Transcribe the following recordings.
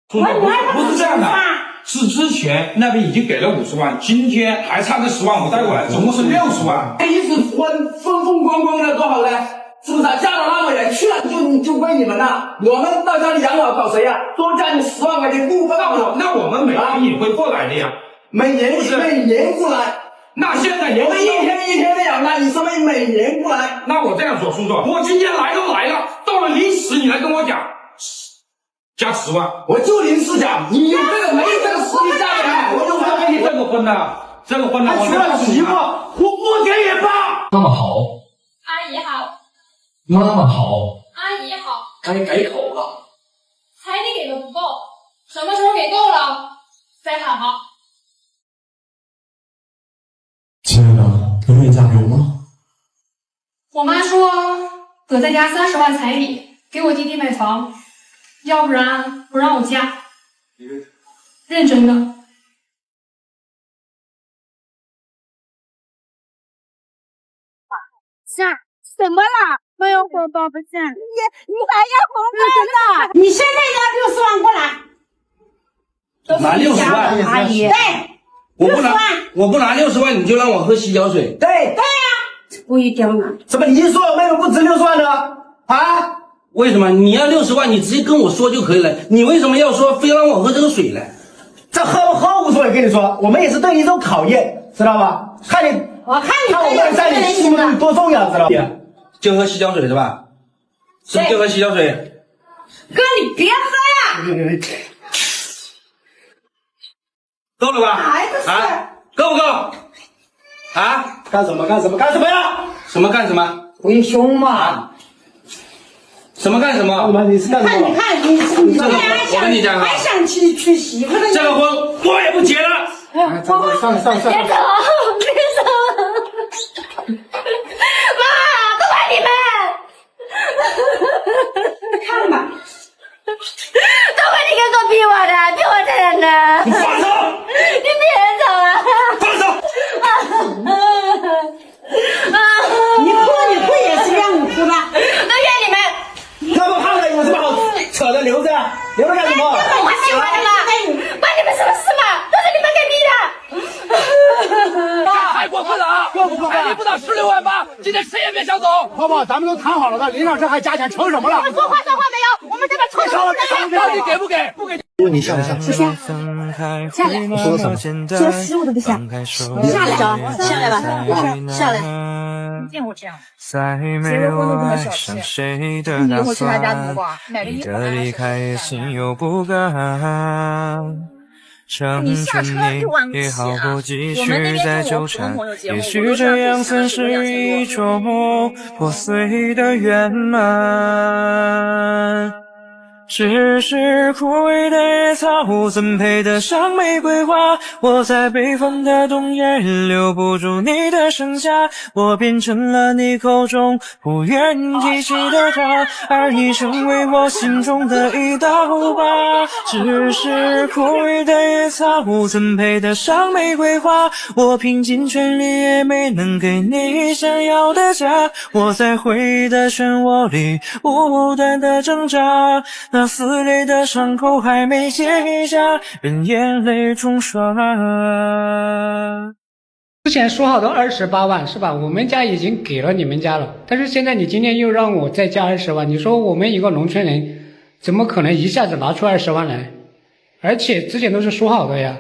不是这样的，是之前那边已经给了50万，今天还差这10万我带过来，总共是60万。一直风风光光的多好呢？是不是啊？嫁到那么远去了就归你们了，我们到家里养老搞谁呀？多加你10万块钱不分我。那我们每天也会过来的呀，每年过来。那现在我们一天一天的养呢，你说每年过来？那我这样说，叔叔，我今天来都来了，到了临时你来跟我讲加10万，我就临时讲，你有这个没这个实力嫁给他，我就不给你这个婚呢，他娶了媳妇，我不给也罢。妈妈好，阿姨好，妈妈好，阿姨好，该改口了。彩礼给的不够，什么时候给够了再谈吧。亲爱的，你愿意嫁给我吗？我妈说得再加30万彩礼给我弟弟买房，要不然不让我嫁。认真的。怎么了？没有红包不行，你还要红包呢？你现在要60万过来。拿60万，阿姨。对，我不拿60万，你就让我喝洗脚水。对呀，故意刁难。怎么你一说我妹妹不值60万呢？啊？为什么？你要60万，你直接跟我说就可以了。你为什么要说非让我喝这个水呢？这喝不喝无所谓，跟你说，我们也是对你一种考验，知道吧？看我们在你心目中多重要，知道吧？就喝洗脚水是吧？是不是就喝洗脚水？哥，你别喝呀！够了吧？啊，够不够？啊？干什么呀？什么干什么？为兄嘛。什么干什么？你是干什么？你看你我跟你讲啊，还想娶媳妇的？这个婚我也不结了。上。别走，妈，都怪你们！看吧，都怪你给我逼我的，逼我这人的。你放手！你别走啊！放手！你哭也是让你哭的。都怨你们！那么胖的有什么好扯的？留着干什么？我喜欢的嘛，关你们什么事嘛？都是你们给逼的。太过分了啊！过不过分？不到16万8，今天谁也别想走。泡泡，咱们都谈好了的，林老师还加钱，成什么了？说话没有？我们这边抽手到底给不给？不给。问你像不像？不像。下来。我说的什么？说15都不像。下来，下来吧，下来。你见过这样？结个婚都这么小气，你以后去他家怎么过？买个衣服拿来成全你也毫不继续再纠缠，也许这样算是一种破碎的圆满。只是枯萎的野草怎配得上玫瑰花，我在北方的冬夜留不住你的盛夏，我变成了你口中不愿提起的他，而你成为我心中的一道疤。只是枯萎的野草怎配得上玫瑰花，我拼尽全力也没能给你想要的家，我在回忆的漩涡里不断的挣扎，那撕裂的伤口还没结痂，任眼泪冲刷。之前说好的28万是吧？我们家已经给了你们家了，但是现在你今天又让我再加20万，你说我们一个农村人怎么可能一下子拿出20万来？而且之前都是说好的呀。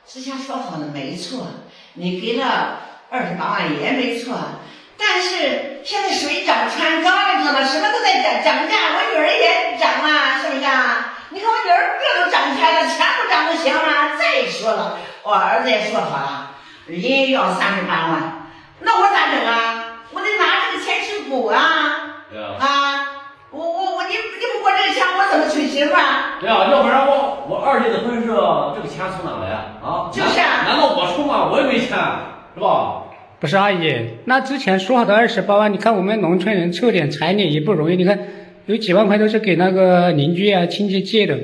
之前说好的没错，你给了28万也没错。但是现在水涨船高了，知道吗？什么都在涨价，我女儿也涨了，是不是啊？你看我女儿个都长开了，钱不涨不行吗？再说了，我儿子也说好了，人要38万，那我咋整啊？我得拿这个钱去补啊！对啊，你不给我这个钱，我怎么娶媳妇啊？对啊，要不然我二弟的婚事这个钱从哪来啊？就是啊，难道我出吗？我也没钱，是吧？不是阿姨，那之前说好的28万，你看我们农村人凑点彩礼也不容易，你看有几万块都是给那个邻居啊亲戚借的，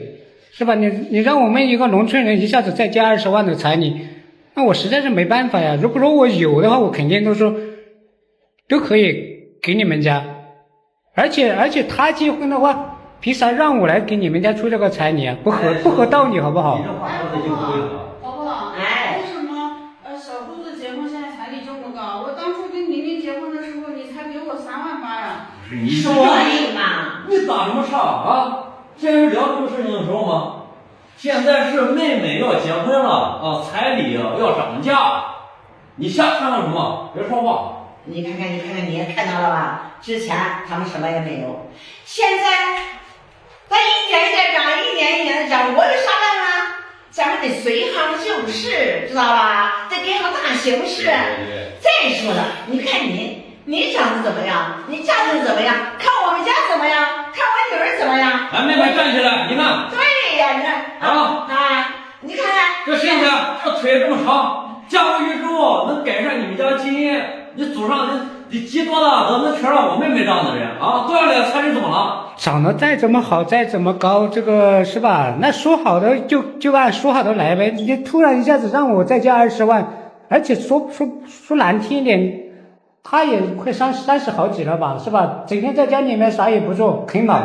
是吧？你让我们一个农村人一下子再加20万的彩礼，那我实在是没办法呀。如果说我有的话，我肯定都可以给你们家，而且他结婚的话，凭啥让我来给你们家出这个彩礼啊？不合道理好不好？你这话说的就不对了。婆婆，为什么小姑子结婚现在彩礼这么高？我当初跟玲玲结婚的时候，你才给我3万8呀。所以嘛，你打什么岔啊？现在是聊这个事情的时候吗？现在是妹妹要结婚了啊，彩礼要涨价，你瞎看了什么？别说话。你看看，你也看到了吧？之前他们什么也没有，现在咱一点一点涨，一点一点的涨，我有啥办法？咱们得随行就市，知道吧？得跟上大形势。再说了，你看你长得怎么样？你家庭怎么样？看我们家怎么样？看我女儿怎么样？来，妹妹站起来，你看。对呀，你看你看看这现在这腿这么长，嫁过去之后能改善你们家基因。你祖上你鸡多大能全让我妹妹这样的人啊？多要点彩礼怎么了？长得再怎么好，再怎么高，这个是吧？那说好的就按说好的来呗。你突然一下子让我再加20万，而且说难听一点，他也快30好几了吧，是吧？整天在家里面啥也不做，啃老。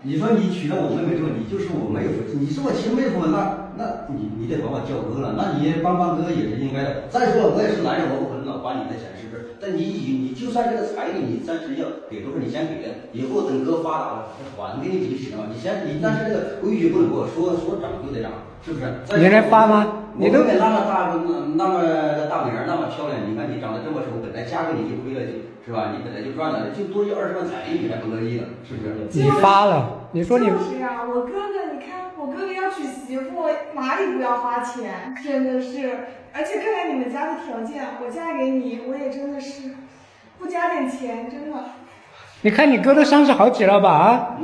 你说你娶了我妹妹之后，你就是我妹夫，你是我亲妹夫，那你得把我叫哥了，那你帮哥也是应该的。再说了，我也是男人，我不可能老花你的钱，是不是？但你就算这个彩礼，你暂时要给都是你先给的，以后等哥发达了还给你就行了。但是这个规矩不能给我说涨就得涨，是不是？你来发吗？你都那么大美人，那么漂亮，你看你长得这么丑，本来嫁给你就亏了是吧？你本来就赚了，就多20万彩礼，你还不乐意了，是不是？你发了，你说你就是啊，我哥哥，你看我哥哥要娶媳妇，哪里不要花钱？真的是，而且看看你们家的条件，我嫁给你，我也真的是不加点钱，真的。你看你哥都30好几了吧啊？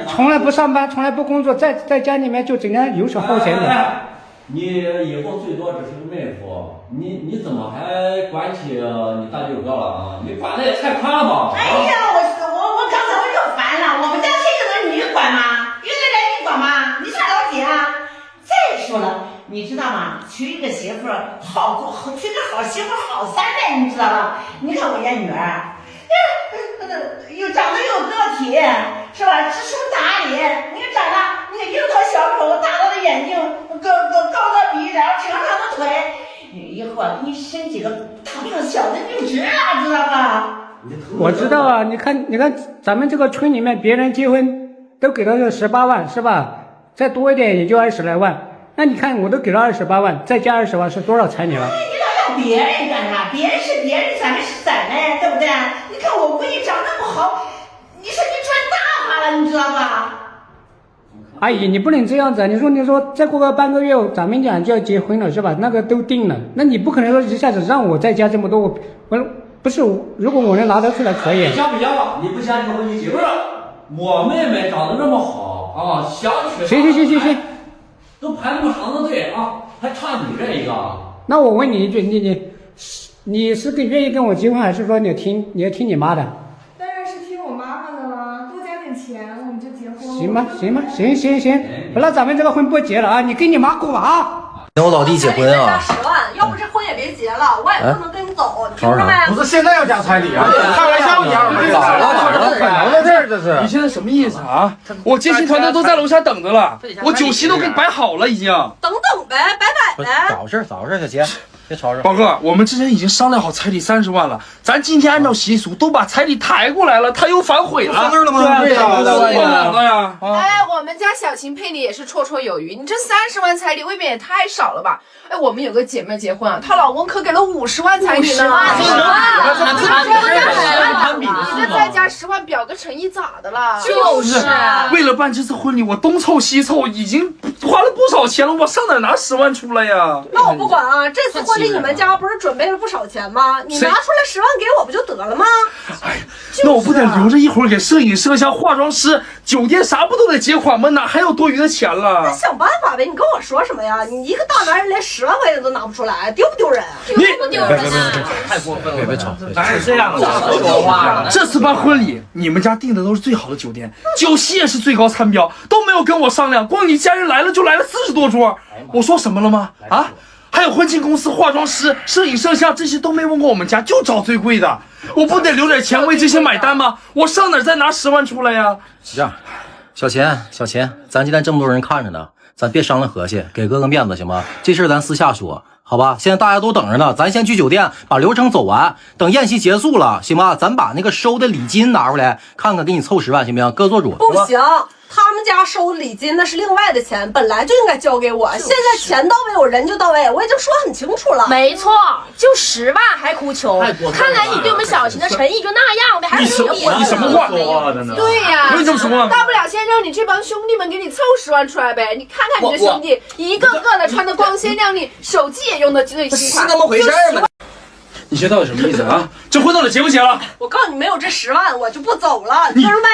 从来不上班，从来不工作，在家里面就整天游手好闲的。你以后最多只是个妹夫，你怎么还管起你大舅哥了啊？你管的也太宽了吧！哎呀，我刚才我就烦了，我们家亲事能你管吗？原来人你管吗？你啥了解啊？再说了，你知道吗？娶一个媳妇娶个好媳妇好3代，你知道吧？你看我家女儿，又长得又个体，是吧？知书达理，你看长得，你看樱桃小口，大大的眼睛，高的鼻，然后长长的腿，以后啊，给你生几个大胖小的就值了，知道吧？我知道啊，你看咱们这个村里面别人结婚都给到18万是吧？再多一点也就20来万。那你看我都给了28万，再加20万是多少彩礼了？哎，你老要别人干啥？别人是别人，咱们是咱们，对不对？你看我闺女长那么好，你说你赚大发了，你知道吧？阿姨，你不能这样子啊！你说再过个半个月，咱们俩就要结婚了是吧？那个都定了，那你不可能说一下子让我再加这么多，我不是，如果我能拿得出来可以。你加不加吧？你不加就和你媳妇儿。我妹妹长得这么好啊，想娶。行。都排那么长的队啊，还差你这一个。那我问你一句，你是愿意跟我结婚，还是说你要听你妈的？当然是听我妈妈的了，多加点钱我们就结婚。行吧，行，那咱们这个婚不结了啊，你跟你妈过吧啊。跟我老弟结婚啊！10万，要不这婚也别结了，我也不能跟你走，你听着没？不是现在要加彩礼啊，开玩笑一样的，咋了？可能的事儿这是。你现在什么意思啊？我接亲团队都在楼下等着了，我酒席都给你摆好了已经。等呗，摆呗。咋回事，小杰，别吵吵。宝哥，我们之前已经商量好彩礼30万了，咱今天按照习俗都把彩礼抬过来了，他又反悔了。放那儿了吗？对呀，哎，我们家小琴配你也是绰绰有余，你这30万彩礼未免也太少了吧？哎，我们有个姐妹结婚啊，她老公可给了50万彩礼呢。50万，你这再加10万，表个诚意咋的了？就是为了办这次婚礼，我东凑西凑，已经花了不少钱了，我上哪拿10万出来呀？那我不管啊，这次婚礼你们家不是准备了不少钱吗？你拿出来10万给我不就得了吗？哎，那我不得留着一会儿给摄影摄像、化妆师、酒店啥不都得结款吗？哪还有多余的钱了？那想办法呗！你跟我说什么呀？你一个大男人连10万块钱都拿不出来，丢不丢人？丢不丢人啊？太过分了！别吵！哪有这样的？说话这次办婚礼，你们家订的都是最好的酒店，酒席也是最高餐标，都没有跟我商量，光你家人来了就来了40多桌。我说什么了吗？啊？还有婚庆公司、化妆师、摄影摄像，这些都没问过我们家，就找最贵的。我不得留点钱为这些买单吗？我上哪再拿10万出来呀？这样，小秦，咱今天这么多人看着呢，咱别商量和气，给哥哥面子行吗？这事儿咱私下说，好吧？现在大家都等着呢，咱先去酒店把流程走完，等宴席结束了，行吧？咱把那个收的礼金拿出来，看看给你凑10万，行不行？哥做主。不行，他们家收礼金那是另外的钱，本来就应该交给我。现在钱到位，我人就到位，我已经说很清楚了。没错，就10万还哭穷，看来你对我们小秦的诚意就那样呗，还是你什么话说话的呢？对呀，为什么说啊？大不了先让你这帮兄弟们给你凑10万出来呗。你看看你的兄弟，一个个的穿的光鲜亮丽，手机也用的最新款，是那么回事吗？你这到底什么意思啊？这婚到底结不结了？我告诉你，没有这10万，我就不走了，你听着没？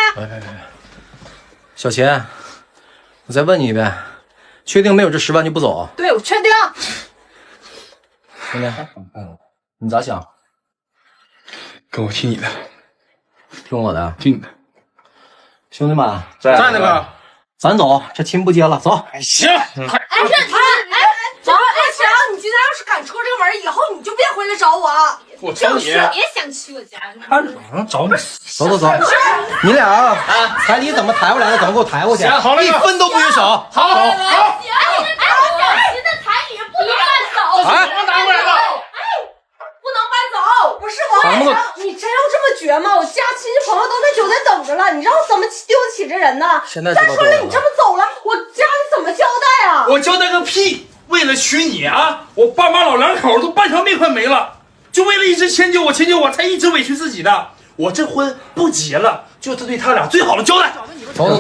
小秦，我再问你一遍，确定没有这10万就不走？对，我确定。兄弟，你咋想？哥，我听你的，听我的，听你的。兄弟们，在那个，咱走，这亲不结了，走。行。小杨，你今天要是敢出这个门，以后你就别回来找我。我找你，别想去我家。他找你。走，你俩啊，彩礼怎么抬回来的，怎么给我抬过去，好嘞，一分都不许少。好。小秦的彩礼不能搬走，怎么拿过来的？不能搬走。不是我，你真要这么绝吗？我家亲戚朋友都在酒店等着了，你让我怎么丢得起这人呢？现在再说了，你这么走了，我家里怎么交代啊？我交代个屁！为了娶你啊，我爸妈老两口都半条命快没了，就为了一直迁就我，才一直委屈自己的。我这婚不结了，就是对他俩最好的交代。走，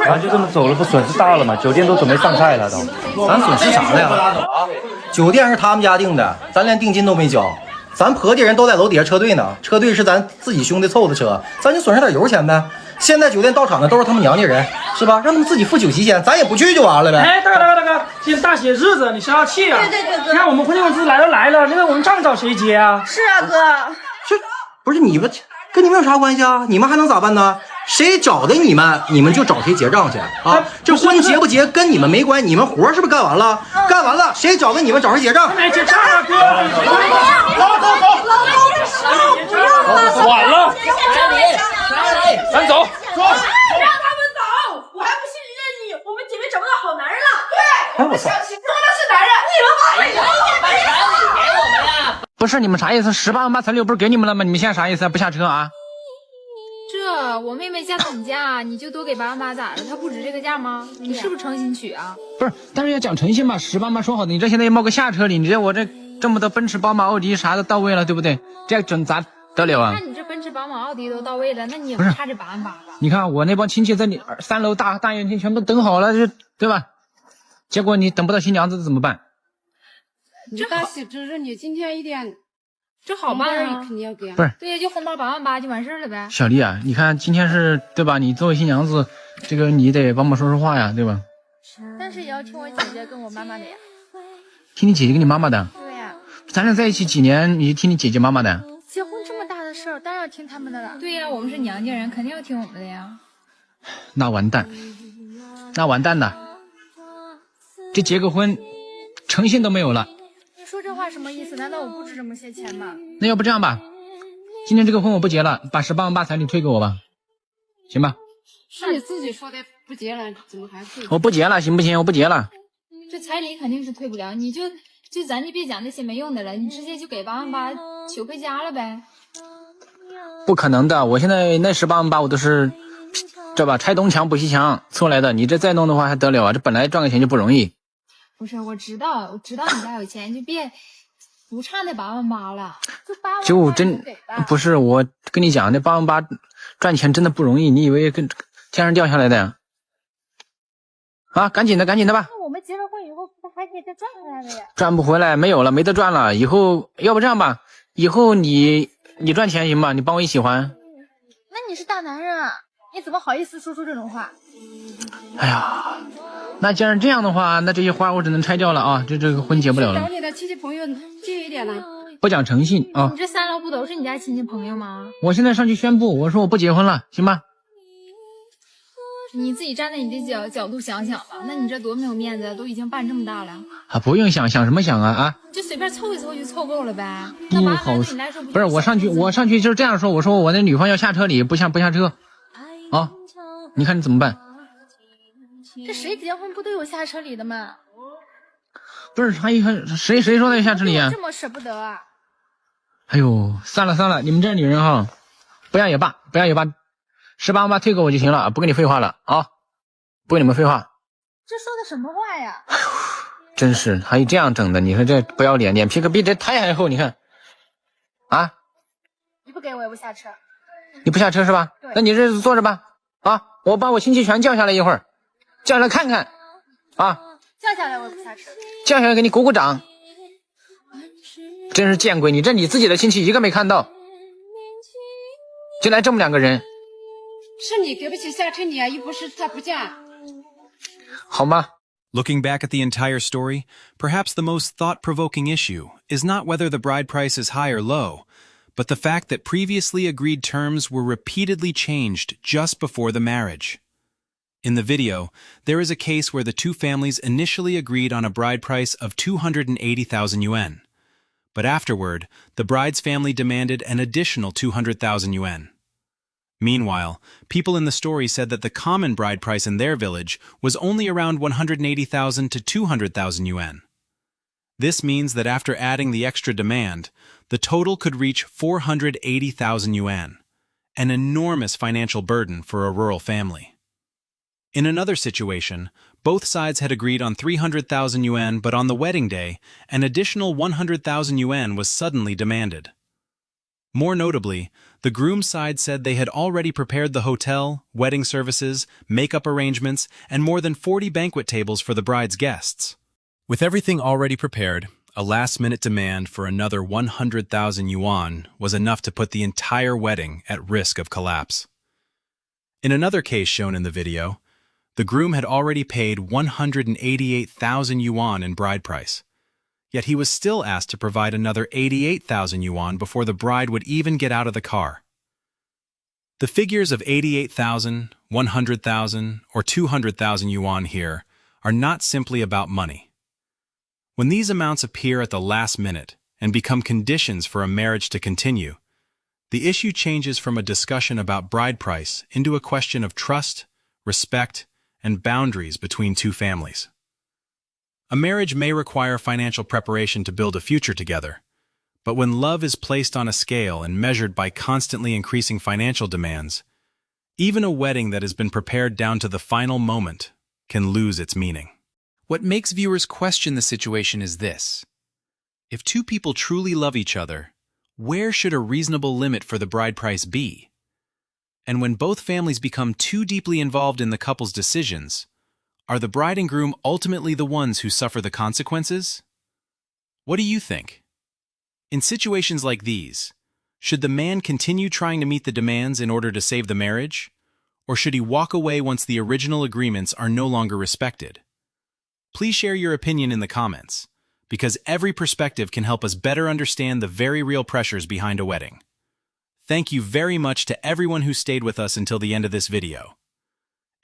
咱就这么走了，不损失大了吗？酒店都准备上菜了，都。咱损失啥了呀？酒店是他们家订的，咱连定金都没交。咱婆家人都在楼底下车队呢，车队是咱自己兄弟凑的车，咱就损失点油钱呗。现在酒店到场的都是他们娘家人，是吧？让他们自己付酒席钱，咱也不去就完了呗。哎，大哥，今天大喜日子，你消消气啊！对，你看我们婚庆公司来了，那个我们账找谁结啊？是啊，哥。这不是你们跟你们有啥关系啊？你们还能咋办呢？谁找的你们就找谁结账去啊！这婚结不结跟你们没关系，你们活是不是干完了？干完了，谁找的你们找谁结账？没结账啊，哥！走，晚了，咱走。让他们走，我还不信任你，我们姐妹找不到好男人了。对，我们小秦说的是男人，你们把彩礼给我们呀！不是你们啥意思？18万8彩礼不是给你们了吗？你们现在啥意思？不下车啊？这我妹妹嫁到你家，你就多给8万8咋了？她不值这个价吗？你是不是诚心娶啊？不是，但是要讲诚信嘛，18万8说好的，你这现在要冒个下车礼，你我这么多奔驰、宝马、奥迪啥的到位了，对不对？这样整咋得了啊？那你这奔驰、宝马、奥迪都到位了，那你也不差这8万8吧？你看我那帮亲戚在你3楼大院厅全部等好了，对吧？结果你等不到新娘子怎么办？你大喜之日，你今天一点这好办啊，肯定要给啊。不是，对呀，就红包8万8就完事了呗。小丽啊，你看今天是对吧？你作为新娘子，这个你得帮忙说说话呀，对吧？但是也要听我姐姐跟我妈妈的呀。听你姐姐跟你妈妈的。对呀。咱俩在一起几年，你听你姐姐妈妈的？结婚这么大的事儿，当然要听他们的了。对呀，我们是娘家人，肯定要听我们的呀。那完蛋了，这结个婚，诚信都没有了。你说这话什么意思？难道我不值这么些钱吗？那要不这样吧，今天这个婚我不结了，把18万8彩礼退给我吧，行吧？是你自己说的不结了，怎么还退？我不结了，行不行？我不结了。这彩礼肯定是退不了，你就咱就别讲那些没用的了，你直接就给8万8娶回家了呗。不可能的，我现在那18万8我都是这吧，拆东墙补西墙凑来的，你这再弄的话还得了啊？这本来赚个钱就不容易。不是，我知道你家有钱，就别不差那8万8了，就8万8就真不是，我跟你讲，那8万8赚钱真的不容易，你以为跟天上掉下来的呀？啊，赶紧的吧。那我们结了婚以后，不还可以再赚回来的呀？赚不回来，没有了，没得赚了。以后要不这样吧，以后你赚钱行吧？你帮我一起还。那你是大男人啊，你怎么好意思说出这种话？哎呀，那既然这样的话，那这些花我只能拆掉了啊，这个婚结不了了。找你的亲戚朋友借一点呢。不讲诚信啊！你这3楼不都是你家亲戚朋友吗？我现在上去宣布，我说我不结婚了，行吧？你自己站在你的角度想想吧，那你这多没有面子，都已经办这么大了啊！不用想什么想啊！就随便凑一凑就凑够了呗。不好，不是我上去就是这样说，我说我那女方要下车礼，不下车啊！你看你怎么办？这谁结婚不都有下车礼的吗？不是阿姨，谁说的下车礼啊？这么舍不得啊！哎呦，算了，你们这女人哈，不要也罢，18万8退给我就行了，不跟你废话了啊，不跟你们废话。这说的什么话呀？真是还有这样整的，你说这不要脸，脸皮可比这胎还厚，你看啊！你不给我也不下车。你不下车是吧？那你这坐着吧啊！我把我亲戚全叫下来一会儿，叫下来看看啊！叫下来我也不下车。叫下来给你鼓鼓掌。真是见鬼！你自己的亲戚一个没看到，就来这么2个人。是你给不起下车礼啊，又不是他不嫁。好吗？ Looking back at the entire story, perhaps the most thought-provoking issue is not whether the bride price is high or low, but the fact that previously agreed terms were repeatedly changed just before the marriage. In the video, there is a case where the two families initially agreed on a bride price of 280,000 yuan. But afterward, the bride's family demanded an additional 200,000 yuan. Meanwhile, people in the story said that the common bride price in their village was only around 180,000 to 200,000 yuan. This means that after adding the extra demand, the total could reach 480,000 yuan, an enormous financial burden for a rural family. In another situation, both sides had agreed on 300,000 yuan, but on the wedding day, an additional 100,000 yuan was suddenly demanded. More notably, the groom's side said they had already prepared the hotel, wedding services, makeup arrangements, and more than 40 banquet tables for the bride's guests. With everything already prepared, a last-minute demand for another 100,000 yuan was enough to put the entire wedding at risk of collapse. In another case shown in the video, the groom had already paid 188,000 yuan in bride price. Yet he was still asked to provide another 88,000 yuan before the bride would even get out of the car. The figures of 88,000, 100,000, or 200,000 yuan here are not simply about money. When these amounts appear at the last minute and become conditions for a marriage to continue, the issue changes from a discussion about bride price into a question of trust, respect, and boundaries between two families. A marriage may require financial preparation to build a future together, but when love is placed on a scale and measured by constantly increasing financial demands, even a wedding that has been prepared down to the final moment can lose its meaning. What makes viewers question the situation is this. If two people truly love each other, where should a reasonable limit for the bride price be? And when both families become too deeply involved in the couple's decisions, are the bride and groom ultimately the ones who suffer the consequences? What do you think? In situations like these, should the man continue trying to meet the demands in order to save the marriage? Or should he walk away once the original agreements are no longer respected? Please share your opinion in the comments, because every perspective can help us better understand the very real pressures behind a wedding. Thank you very much to everyone who stayed with us until the end of this video.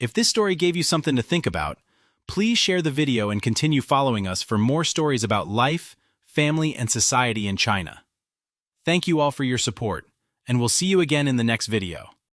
If this story gave you something to think about, please share the video and continue following us for more stories about life, family, and society in China. Thank you all for your support, and we'll see you again in the next video.